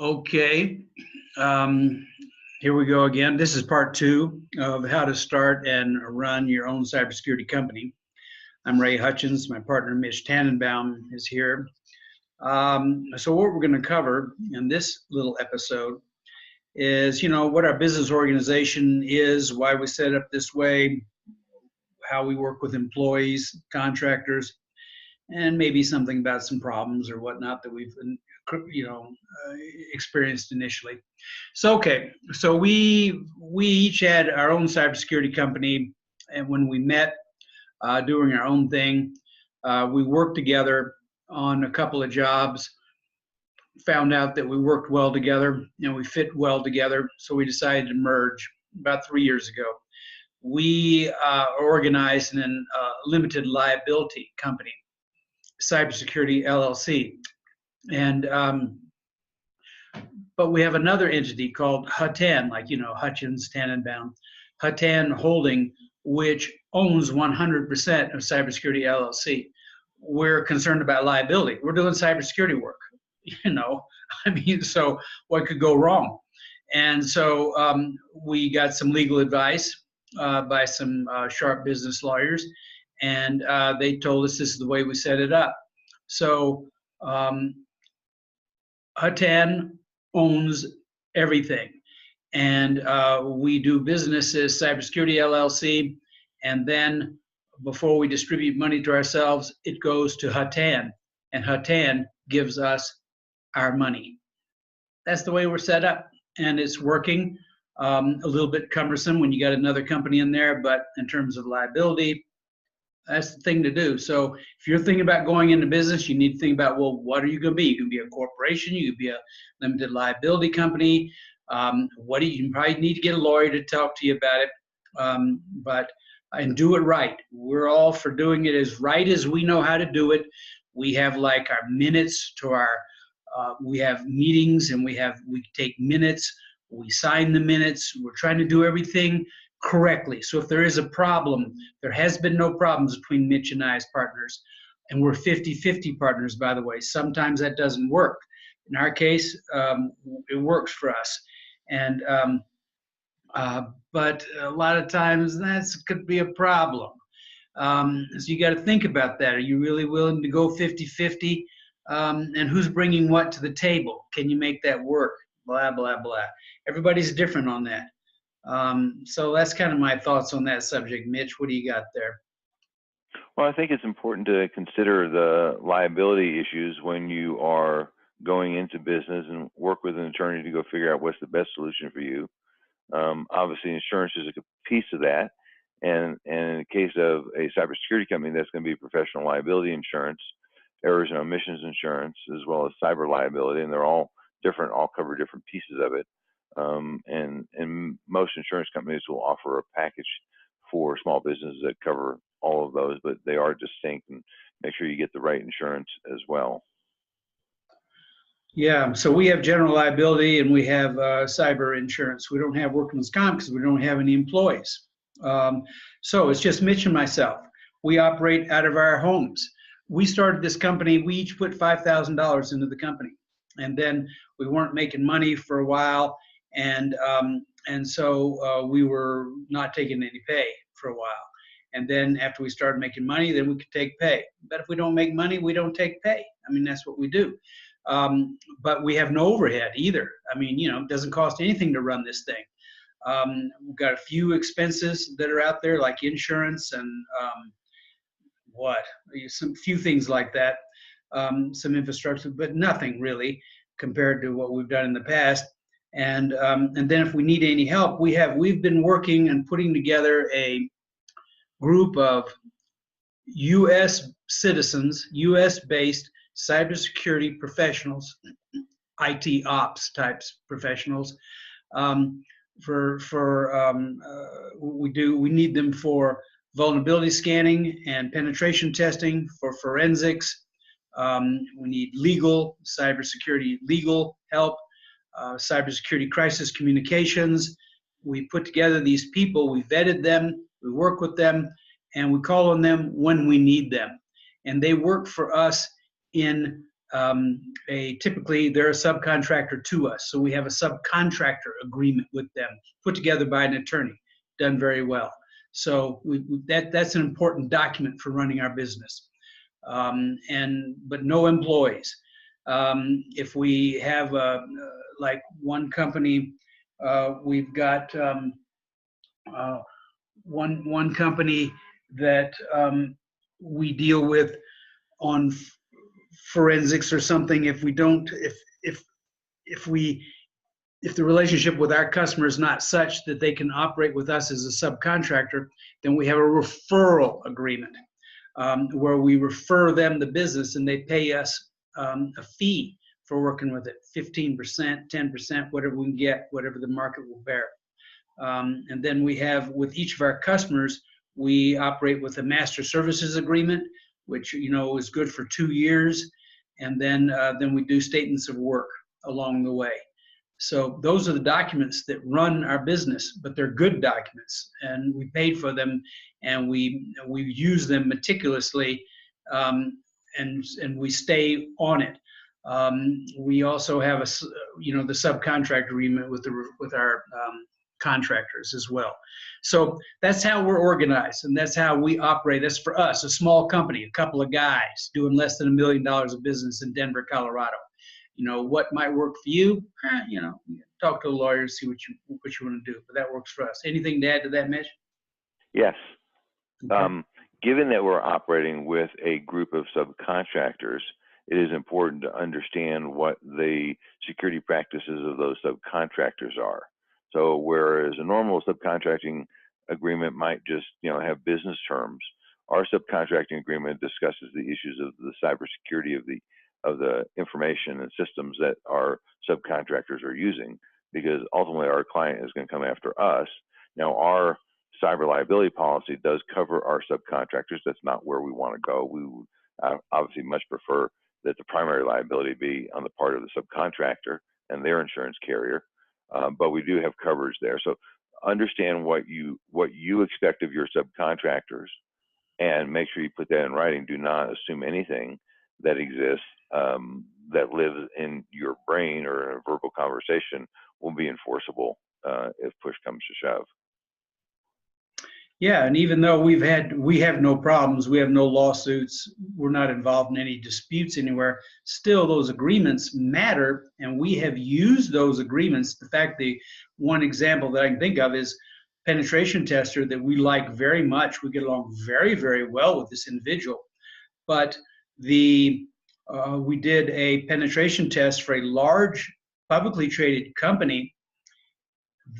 Okay, um, here we go again. This is part two of how to start and run your own cybersecurity company. I'm Ray Hutchins. My partner, Mitch Tannenbaum, is here. So what we're going to cover in this little episode is, what our business organization is, why we set it up this way, how we work with employees, contractors, and maybe something about some problems or whatnot that we've experienced initially. So we each had our own cybersecurity company, and when we met doing our own thing, we worked together on a couple of jobs. Found out that we worked well together and we fit well together, so we decided to merge about 3 years ago. We organized in a limited liability company, Cybersecurity LLC, and but we have another entity called Huttan, like Hutchins, Tannenbaum, Huttan Holding, which owns 100% of Cybersecurity LLC. We're concerned about liability. We're doing cybersecurity work, so what could go wrong? And so we got some legal advice by some sharp business lawyers, and they told us this is the way we set it up. So Huttan owns everything, and we do business as Cybersecurity LLC, and then before we distribute money to ourselves, it goes to Huttan, and Huttan gives us our money. That's the way we're set up, and it's working. A little bit cumbersome when you got another company in there, but in terms of liability, that's the thing to do. So if you're thinking about going into business, you need to think about, well, what are you going to be? You can be a corporation, you could be a limited liability company. You probably need to get a lawyer to talk to you about it, and do it right. We're all for doing it as right as we know how to do it. We have like our minutes to our, we have meetings, and we take minutes, we sign the minutes. We're trying to do everything correctly. So if there is a problem, there has been no problems between Mitch and I as partners, and we're 50-50 partners, by the way. Sometimes that doesn't work. In our case, it works for us. And but a lot of times that could be a problem. So you got to think about that. Are you really willing to go 50-50? And who's bringing what to the table? Can you make that work? Blah, blah, blah. Everybody's different on that. So that's kind of my thoughts on that subject. Mitch, what do you got there? Well, I think it's important to consider the liability issues when you are going into business and work with an attorney to go figure out what's the best solution for you. Obviously, insurance is a piece of that. And in the case of a cybersecurity company, that's going to be professional liability insurance, errors and omissions insurance, as well as cyber liability, and they're all different, all cover different pieces of it. And most insurance companies will offer a package for small businesses that cover all of those, but they are distinct, and make sure you get the right insurance as well. Yeah, so we have general liability and we have cyber insurance. We don't have workman's comp because we don't have any employees. So it's just Mitch and myself. We operate out of our homes. We started this company, we each put $5,000 into the company, and then we weren't making money for a while, and so we were not taking any pay for a while. And then after we started making money, then we could take pay. But if we don't make money, we don't take pay. I mean, that's what we do. But we have no overhead either. I mean, it doesn't cost anything to run this thing. We've got a few expenses that are out there, like insurance and some few things like that, some infrastructure, but nothing really compared to what we've done in the past. And then if we need any help, we've been working and putting together a group of U.S. citizens, U.S.-based cybersecurity professionals, IT ops types professionals. We need them for vulnerability scanning and penetration testing, for forensics. We need cybersecurity legal help, cybersecurity crisis communications. We put together these people, we vetted them, we work with them, and we call on them when we need them. And they work for us in typically they're a subcontractor to us. So we have a subcontractor agreement with them put together by an attorney, done very well. So that's an important document for running our business. But no employees. If we have like one company, we've got one company that we deal with on forensics or something. If we don't, if the relationship with our customer is not such that they can operate with us as a subcontractor, then we have a referral agreement where we refer them the business and they pay us a fee for working with it, 15%, 10%, whatever we can get, whatever the market will bear. And then we have, with each of our customers, we operate with a master services agreement, which is good for 2 years, and then we do statements of work along the way. So those are the documents that run our business, but they're good documents, and we paid for them, and we use them meticulously, and we stay on it. We also have the subcontract agreement with our contractors as well. So that's how we're organized, and that's how we operate. That's for us, a small company, a couple of guys doing less than $1 million of business in Denver, Colorado. What might work for you? Talk to a lawyer, see what you want to do. But that works for us. Anything to add to that, Mitch? Yes. Okay. Given that we're operating with a group of subcontractors, it is important to understand what the security practices of those subcontractors are. So whereas a normal subcontracting agreement might just have business terms, our subcontracting agreement discusses the issues of the cybersecurity of the information and systems that our subcontractors are using, because ultimately our client is going to come after us. Now, our cyber liability policy does cover our subcontractors. That's not where we want to go. We would obviously much prefer that the primary liability be on the part of the subcontractor and their insurance carrier, but we do have coverage there. So understand what you expect of your subcontractors, and make sure you put that in writing. Do not assume anything that exists that lives in your brain or in a verbal conversation will be enforceable if push comes to shove. Yeah, and even though we have no problems, we have no lawsuits, we're not involved in any disputes anywhere, still those agreements matter, and we have used those agreements. In fact, the one example that I can think of is penetration tester that we like very much. We get along very, very well with this individual, but we did a penetration test for a large publicly traded company.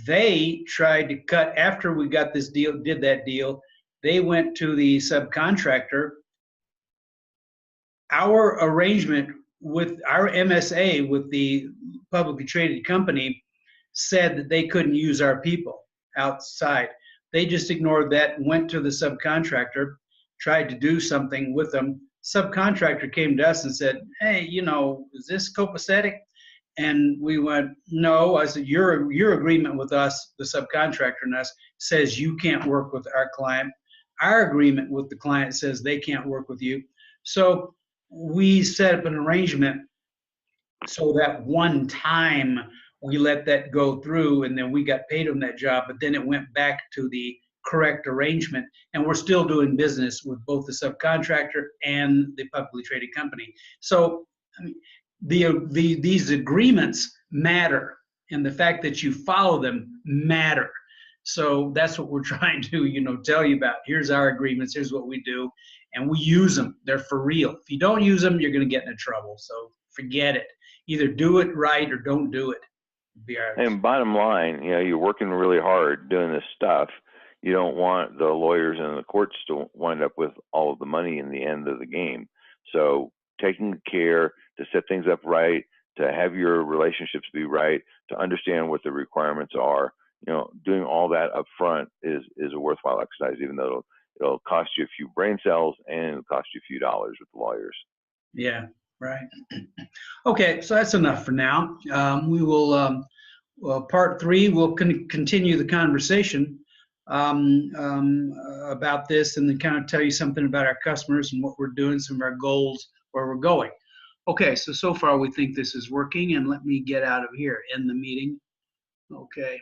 They tried to cut, after we got this deal, did that deal, they went to the subcontractor. Our arrangement with our MSA with the publicly traded company said that they couldn't use our people outside. They just ignored that and went to the subcontractor, tried to do something with them. Subcontractor came to us and said, hey, is this copacetic? And we went, no. I said, your agreement with us, the subcontractor and us, says you can't work with our client. Our agreement with the client says they can't work with you. So we set up an arrangement so that one time we let that go through, and then we got paid on that job, but then it went back to the correct arrangement, and we're still doing business with both the subcontractor and the publicly traded company. So I mean, these agreements matter, and the fact that you follow them matter. So that's what we're trying to tell you about. Here's our agreements, here's what we do, and we use them. They're for real. If you don't use them, you're going to get into trouble. So forget it. Either do it right or don't do it. And bottom line, you're working really hard doing this stuff. You don't want the lawyers and the courts to wind up with all of the money in the end of the game. So taking care to set things up right, to have your relationships be right, to understand what the requirements are, doing all that up front is a worthwhile exercise, even though it'll cost you a few brain cells and it'll cost you a few dollars with the lawyers. Yeah, right. Okay, so that's enough for now. We will, part 3, we'll continue the conversation about this, and then kind of tell you something about our customers and what we're doing, some of our goals, where we're going. Okay, so far we think this is working, and let me get out of here, end the meeting. Okay.